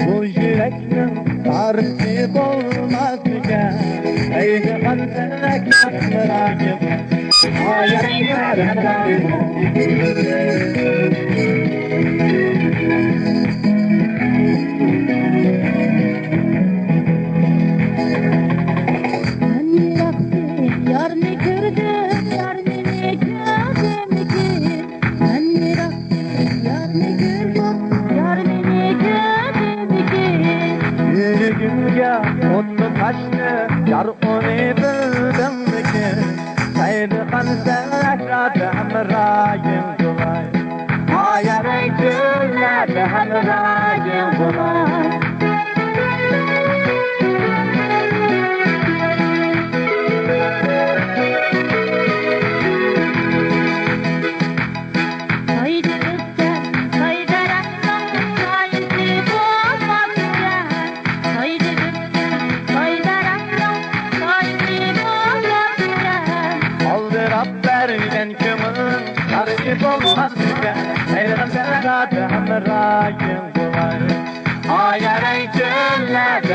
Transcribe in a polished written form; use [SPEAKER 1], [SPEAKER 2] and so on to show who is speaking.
[SPEAKER 1] Bu yürekten tarif olmaz mıken Eyni kalbine kaptırayım Hayallerden
[SPEAKER 2] Yarını gördüm, yarını gördüm ki Ben miraktım, yarını gördüm, yarını gördüm ki
[SPEAKER 1] Bir günge otlu taştı, yar onu bildim ki Saydı kalsın hamrayım kolay Hayalin güller hamrayım kolay Vergen kımın tarif olmaz mıken Eylerim sen zaten hamrayım kolay Hayalin güller